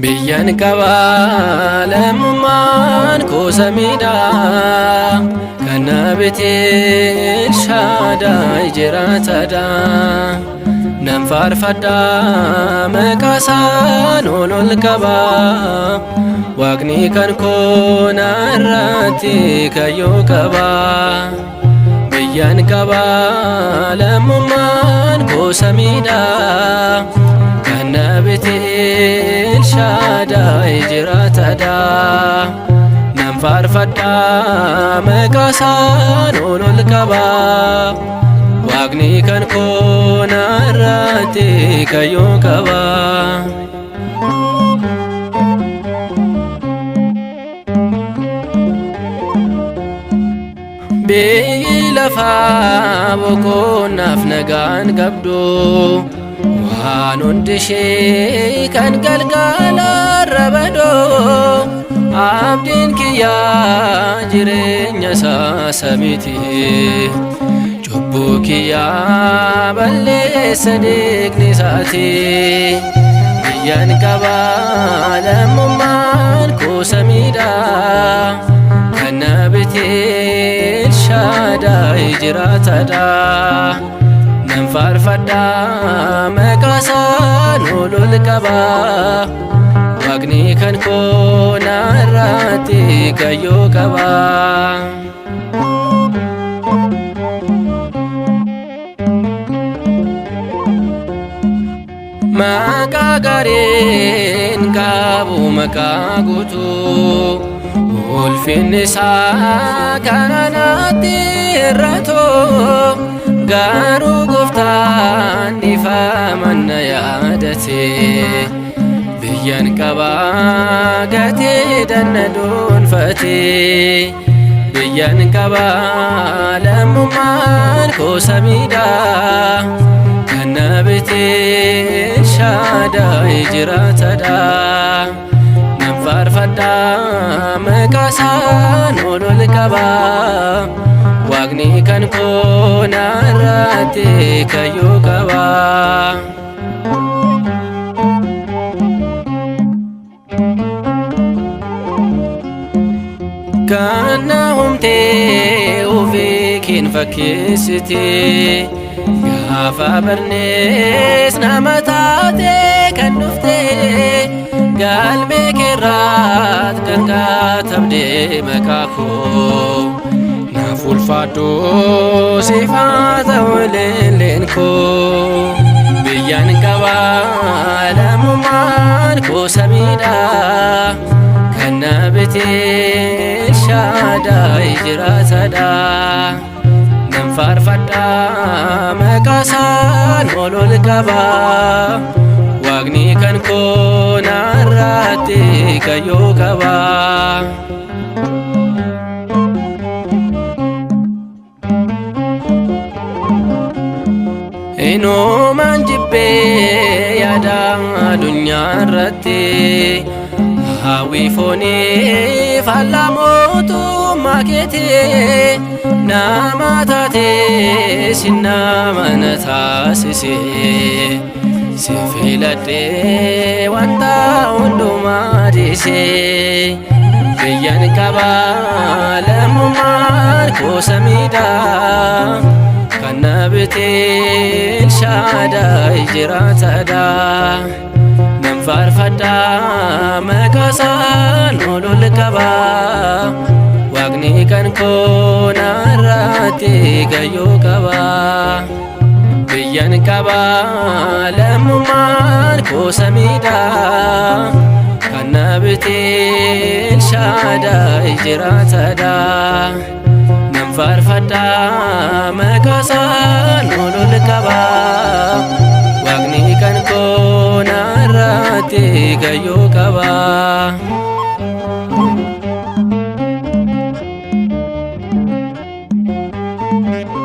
Biyyan qaba lamummaan kosamida kana betel Shaddai jiraatadha nan faarfadha maqaasaa ol qaba Waaqni kan koo narratti kayyoo qaba Biyyan qaba lamummaan kosamida kana betel Shaddai jiraatadha nan faarfadha maqaasaa ol qaba Waaqni kan koo narratti kayyoo qaba Biyyi lafaa boqonnaaf nagaan qabdu waan hundi ishee kan galgalaarra badu abdiin kiyyaa jireenya isaa samiiti cubbuu kiyyaa balleessa dhiigni isaati Biyyan qaba lamummaan kosamida kana betel Shaddai jiraatadha nan faarfadha maqaasaa ol qaba Waaqni kan koo narratti kayyoo qaba Maqaa gaariin qabu maqaa guutuu ulfinni isaa kan anatti hir'atu garuu Gooftaan dhiifaman na yaadate Biyyan qaba gatee danna dhuunfate Biyyan qaba lamummaan kosamida kana betel Shaddai jiraatadha nan faarfadha maqaasaa ol qaba Waaqni kan koo narratti kayyoo qaba Kana humtee ofii keen fakkeessite gaafa barnees nama taatee kan dhufte galmee keerraat kan katabde maqaa koo naaf ulfaadhu siif haa ta'u leelleen koo Biyyan qaba lamummaan kosamida kana betel Shaddai jiraatadha nan faarfadha maqaasaa ol qaba Waaqni kan koo narratti kayyoo qaba Inumaan jibbee yaada addunyaa irratti hawwii foonii faallaa mootummaa keetii nama taatee si nama na taasise si filadhee wanta hundumaa dhiisee Biyyan qaba lamummaan kosamida kana betel Shaddai jiraatadha nan faarfadha maqaasaa ol qaba Waaqni kan koo narratti kayyoo qaba Biyyan qaba lamummaan kosamida kana betel Shaddai jiraatadha nan faarfadha maqaasaa ol qaba Waaqni kan koo narratti kayyoo qaba Thank you.